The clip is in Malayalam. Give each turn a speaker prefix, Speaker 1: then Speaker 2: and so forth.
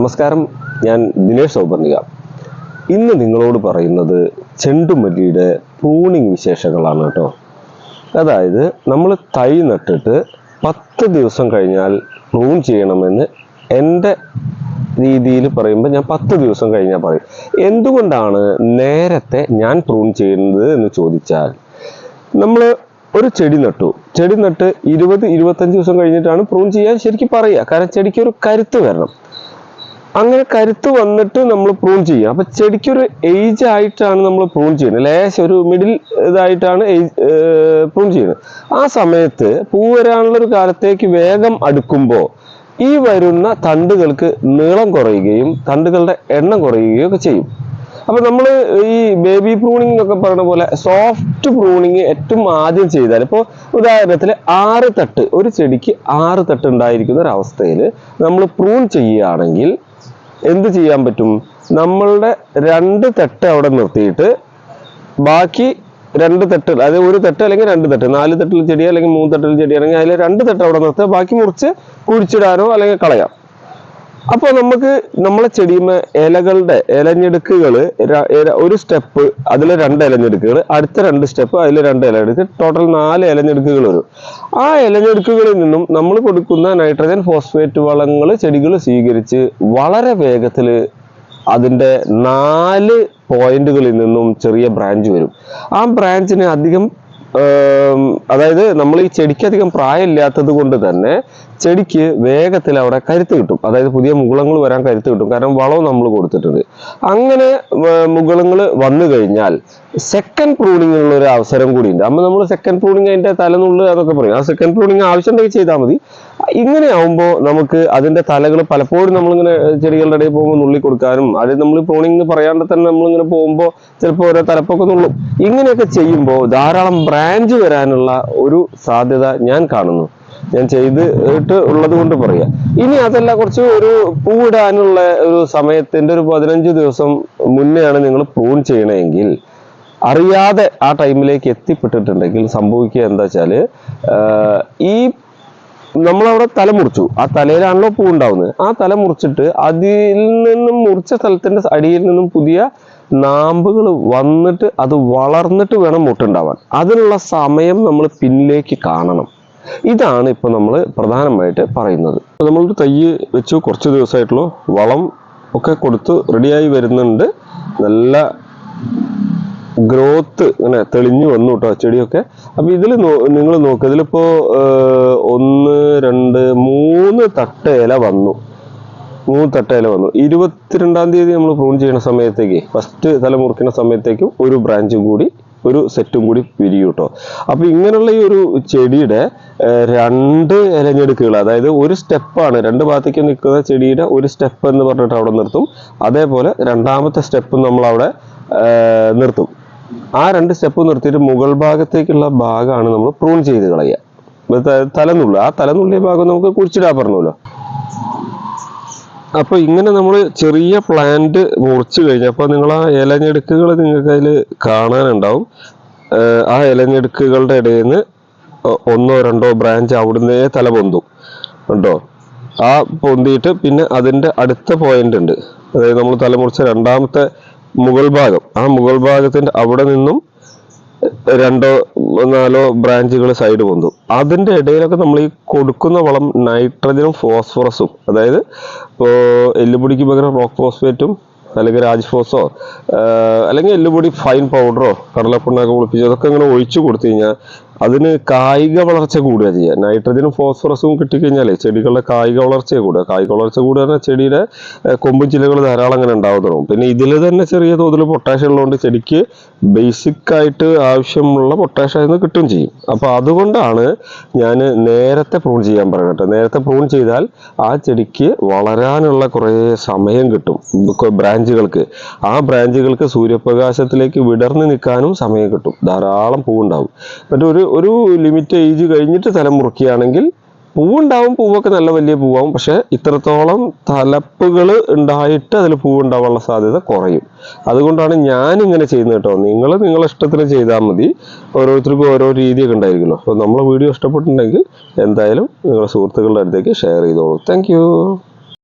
Speaker 1: നമസ്കാരം, ഞാൻ ദിനേഷ് സൗപർണിക. ഇന്ന് നിങ്ങളോട് പറയുന്നത് ചെണ്ടുമല്ലിയുടെ പ്രൂണിങ് വിശേഷങ്ങളാണ് കേട്ടോ. അതായത് നമ്മൾ തൈ നട്ടിട്ട് 10 ദിവസം കഴിഞ്ഞാൽ പ്രൂൺ ചെയ്യണമെന്ന് എൻ്റെ രീതിയിൽ പറയുമ്പോൾ ഞാൻ 10 ദിവസം കഴിഞ്ഞാൽ പറയും. എന്തുകൊണ്ടാണ് നേരത്തെ ഞാൻ പ്രൂൺ ചെയ്യുന്നത് എന്ന് ചോദിച്ചാൽ, നമ്മൾ ഒരു ചെടി നട്ട് 20-25 ദിവസം കഴിഞ്ഞിട്ടാണ് പ്രൂൺ ചെയ്യാൻ ശരിക്കും പറയുക. കാരണം ചെടിക്ക് ഒരു കരുത്ത് വരണം. അങ്ങനെ കരുത്ത് വന്നിട്ട് നമ്മൾ പ്രൂൺ ചെയ്യുക. അപ്പൊ ചെടിക്കൊരു ഏജ് ആയിട്ടാണ് നമ്മൾ പ്രൂൺ ചെയ്യുന്നത്. ലേശം ഒരു മിഡിൽ ഇതായിട്ടാണ് പ്രൂൺ ചെയ്യുന്നത്. ആ സമയത്ത് പൂ വരാനുള്ള ഒരു കാലത്തേക്ക് വേഗം അടുക്കുമ്പോൾ ഈ വരുന്ന തണ്ടുകൾക്ക് നീളം കുറയുകയും തണ്ടുകളുടെ എണ്ണം കുറയുകയും ഒക്കെ ചെയ്യും. അപ്പൊ നമ്മൾ ഈ ബേബി പ്രൂണിങ് എന്നൊക്കെ പറയുന്ന പോലെ സോഫ്റ്റ് പ്രൂണിങ് ഏറ്റവും ആദ്യം ചെയ്താൽ, ഇപ്പോൾ ഉദാഹരണത്തിൽ 6 തട്ട്, ഒരു ചെടിക്ക് 6 തട്ട് ഉണ്ടായിരിക്കുന്ന ഒരു അവസ്ഥയിൽ നമ്മൾ പ്രൂൺ ചെയ്യുകയാണെങ്കിൽ എന്ത് ചെയ്യാൻ പറ്റും? നമ്മളുടെ 2 തട്ട് അവിടെ നിർത്തിയിട്ട് ബാക്കി 2 തട്ട്, അതായത് ഒരു തട്ട് അല്ലെങ്കിൽ 2 തട്ട്, 4 തട്ടിൽ ചെടി അല്ലെങ്കിൽ 3 തട്ടിൽ ചെടിയാണെങ്കിൽ അതിൽ 2 തട്ട് അവിടെ നിർത്തുക, ബാക്കി മുറിച്ച് കുഴിച്ചിടാനോ അല്ലെങ്കിൽ കളയാം. അപ്പോൾ നമുക്ക് നമ്മളെ ചെടിയുമേ ഇലഞ്ഞെടുക്കുകൾ ഒരു സ്റ്റെപ്പ്, അതിൽ 2 ഇലഞ്ഞെടുക്കുകൾ, അടുത്ത 2 സ്റ്റെപ്പ്, അതിൽ 2 ഇലഞ്ഞെടുക്ക്, ടോട്ടൽ 4 ഇലഞ്ഞെടുക്കുകൾ വരും. ആ ഇലഞ്ഞെടുക്കുകളിൽ നിന്നും നമ്മൾ കൊടുക്കുന്ന നൈട്രജൻ ഫോസ്ഫേറ്റ് വളങ്ങൾ ചെടികൾ സ്വീകരിച്ച് വളരെ വേഗത്തിൽ അതിൻ്റെ 4 പോയിന്റുകളിൽ നിന്നും ചെറിയ ബ്രാഞ്ച് വരും. ആ ബ്രാഞ്ചിന് അധികം അതായത് നമ്മൾ ഈ ചെടിക്ക് അധികം പ്രായമില്ലാത്തത് കൊണ്ട് തന്നെ ചെടിക്ക് വേഗത്തിൽ അവിടെ കരുത്ത് കിട്ടും. അതായത് പുതിയ മുകുളങ്ങൾ വരാൻ കരുത്ത് കിട്ടും. കാരണം വളവും നമ്മൾ കൊടുത്തിട്ടുണ്ട്. അങ്ങനെ മുകുളങ്ങൾ വന്നു കഴിഞ്ഞാൽ സെക്കൻഡ് പ്രൂണിങ്ങിനുള്ള ഒരു അവസരം കൂടി ഉണ്ട്. അപ്പൊ നമ്മൾ സെക്കൻഡ് പ്രൂണിങ് അതിന്റെ തലനുള്ളിൽ അതൊക്കെ പറയും. ആ സെക്കൻഡ് പ്രൂണിങ് ആവശ്യമുണ്ടെങ്കിൽ ചെയ്താൽ മതി. ഇങ്ങനെ ആവുമ്പോൾ നമുക്ക് അതിന്റെ തലകൾ പലപ്പോഴും നമ്മളിങ്ങനെ ചെടികളുടെ ഇടയിൽ പോകുമ്പോൾ നുള്ളി കൊടുക്കാനും, അത് നമ്മൾ പ്രൂണിങ് പറയാണ്ട് തന്നെ നമ്മളിങ്ങനെ പോകുമ്പോൾ ചിലപ്പോൾ ഓരോ തലപ്പൊക്കെ നുള്ളും. ഇങ്ങനെയൊക്കെ ചെയ്യുമ്പോൾ ധാരാളം ബ്രാഞ്ച് വരാനുള്ള ഒരു സാധ്യത ഞാൻ കാണുന്നു. ഞാൻ ചെയ്തിട്ട് ഉള്ളത് കൊണ്ട് പറയാം. ഇനി അതല്ല, കുറച്ച് ഒരു പൂവിടാനുള്ള ഒരു സമയത്തിന്റെ ഒരു 15 ദിവസം മുന്നെയാണ് നിങ്ങൾ പ്രൂൺ ചെയ്യണമെങ്കിൽ, അറിയാതെ ആ ടൈമിലേക്ക് എത്തിപ്പെട്ടിട്ടുണ്ടെങ്കിൽ സംഭവിക്കുക എന്താ വെച്ചാല്, ഈ നമ്മളവിടെ തല മുറിച്ചു, ആ തലയിലാണല്ലോ പൂ ഉണ്ടാവുന്നത്. ആ തല മുറിച്ചിട്ട് അതിൽ നിന്നും മുറിച്ച സ്ഥലത്തിന്റെ അടിയിൽ നിന്നും പുതിയ നാമ്പുകൾ വന്നിട്ട് അത് വളർന്നിട്ട് വേണം മുട്ടുണ്ടാവാൻ. അതിനുള്ള സമയം നമ്മൾ പിന്നിലേക്ക് കാണണം. ഇതാണ് ഇപ്പൊ നമ്മൾ പ്രധാനമായിട്ട് പറയുന്നത്. നമ്മളൊരു തൈ വെച്ചു, കുറച്ച് ദിവസമായിട്ടുള്ള വളം ഒക്കെ കൊടുത്ത് റെഡിയായി വരുന്നുണ്ട്. നല്ല ഗ്രോത്ത് ഇങ്ങനെ തെളിഞ്ഞു വന്നു കേട്ടോ ചെടിയൊക്കെ. അപ്പൊ ഇതിൽ നിങ്ങൾ നോക്കുക, ഇതിലിപ്പോ 1, 2, 3 തട്ട് ഇല വന്നു. 3 തട്ട് ഇല വന്നു. 22-ാം തീയതി നമ്മൾ പ്രൂൺ ചെയ്യുന്ന സമയത്തേക്ക്, ഫസ്റ്റ് തല മുറിക്കുന്ന സമയത്തേക്കും ഒരു ബ്രാഞ്ചും കൂടി, ഒരു സെറ്റും കൂടി പിരിയും കേട്ടോ. അപ്പൊ ഇങ്ങനെയുള്ള ഈ ഒരു ചെടിയുടെ 2 ഇലഞ്ഞെടുക്കുകൾ, അതായത് ഒരു സ്റ്റെപ്പാണ്, 2 ഭാഗത്തേക്ക് നിൽക്കുന്ന ചെടിയുടെ ഒരു സ്റ്റെപ്പ് എന്ന് പറഞ്ഞിട്ട് അവിടെ നിർത്തും. അതേപോലെ രണ്ടാമത്തെ സ്റ്റെപ്പ് നമ്മൾ അവിടെ നിർത്തും. ആ 2 സ്റ്റെപ്പ് നിർത്തിയിട്ട് മുകൾ ഭാഗത്തേക്കുള്ള ഭാഗമാണ് നമ്മൾ പ്രൂൺ ചെയ്ത് കളയുക. തലനുള്ളി, ആ തലനുള്ളിയ ഭാഗം നമുക്ക് കുഴിച്ചിടാൻ പറഞ്ഞല്ലോ. അപ്പൊ ഇങ്ങനെ നമ്മൾ ചെറിയ പ്ലാന്റ് മുറിച്ചു കഴിഞ്ഞപ്പോൾ നിങ്ങൾ ആ ഇലഞ്ഞെടുക്കുകൾ നിങ്ങൾക്ക് അതിൽ കാണാനുണ്ടാവും. ആ ഇലഞ്ഞെടുക്കുകളുടെ ഇടയിൽ നിന്ന് 1-2 ബ്രാഞ്ച് അവിടുന്ന് തല പൊന്തും കേട്ടോ. ആ പൊന്തിയിട്ട് പിന്നെ അതിന്റെ അടുത്ത പോയിന്റ് ഉണ്ട്, അതായത് നമ്മൾ തല മുറിച്ച രണ്ടാമത്തെ മുകൾ ഭാഗം, ആ മുകൾ ഭാഗത്തിന്റെ അവിടെ നിന്നും 2-4 ബ്രാഞ്ചുകൾ സൈഡ് പൊന്തും. അതിന്റെ ഇടയിലൊക്കെ നമ്മൾ ഈ കൊടുക്കുന്ന വളം നൈട്രജനും ഫോസ്ഫറസും, അതായത് ഇപ്പോൾ എല്ലുപൊടിക്ക് പകരം റോക്ക് ഫോസ്ഫേറ്റും അല്ലെങ്കിൽ രാജ്ഫോസോ അല്ലെങ്കിൽ എല്ലുപൊടി ഫൈൻ പൗഡറോ കടലപ്പിണ്ണൊക്കെ കുളിപ്പിച്ചോ അതൊക്കെ ഇങ്ങനെ ഒഴിച്ചു കൊടുത്തു കഴിഞ്ഞാൽ അതിന് കായിക വളർച്ച കൂടുക ചെയ്യുക. നൈട്രജനും ഫോസ്ഫറസും കിട്ടിക്കഴിഞ്ഞാലേ ചെടികളുടെ കായിക വളർച്ചയെ കൂടുക. കായിക വളർച്ച കൂടുക ചെടിയുടെ കൊമ്പും ചിലകൾ ധാരാളം അങ്ങനെ ഉണ്ടാവും തുടങ്ങും. പിന്നെ ഇതിൽ തന്നെ ചെറിയ തോതിൽ പൊട്ടാഷ്യം ഉള്ളതുകൊണ്ട് ചെടിക്ക് ബേസിക് ആയിട്ട് ആവശ്യമുള്ള പൊട്ടാഷ്യം അതിന് കിട്ടുകയും ചെയ്യും. അപ്പൊ അതുകൊണ്ടാണ് ഞാൻ നേരത്തെ പ്രൂൺ ചെയ്യാൻ പറയുന്നത്. നേരത്തെ പ്രൂൺ ചെയ്താൽ ആ ചെടിക്ക് വളരാനുള്ള കുറേ സമയം കിട്ടും. ബ്രാഞ്ചുകൾക്ക്, ആ ബ്രാഞ്ചുകൾക്ക് സൂര്യപ്രകാശത്തിലേക്ക് വിടർന്ന് നിൽക്കാനും സമയം കിട്ടും. ധാരാളം പൂവുണ്ടാവും. മറ്റൊരു ലിമിറ്റ് ഏജ് കഴിഞ്ഞിട്ട് തലം മുറിക്കുകയാണെങ്കിൽ പൂവുണ്ടാവും, പൂവൊക്കെ നല്ല വലിയ പൂവാവും. പക്ഷെ ഇത്രത്തോളം തലപ്പുകൾ ഉണ്ടായിട്ട് അതിൽ പൂവുണ്ടാവാനുള്ള സാധ്യത കുറയും. അതുകൊണ്ടാണ് ഞാൻ ഇങ്ങനെ ചെയ്യുന്നത് കേട്ടോ. നിങ്ങളെ ഇഷ്ടത്തിന് ചെയ്താൽ മതി. ഓരോരുത്തർക്കും ഓരോ രീതിയൊക്കെ ഉണ്ടായിരിക്കുമല്ലോ. അപ്പോൾ നമ്മളെ വീഡിയോ ഇഷ്ടപ്പെട്ടിട്ടുണ്ടെങ്കിൽ എന്തായാലും നിങ്ങളുടെ സുഹൃത്തുക്കളുടെ അടുത്തേക്ക് ഷെയർ ചെയ്തോളൂ. താങ്ക്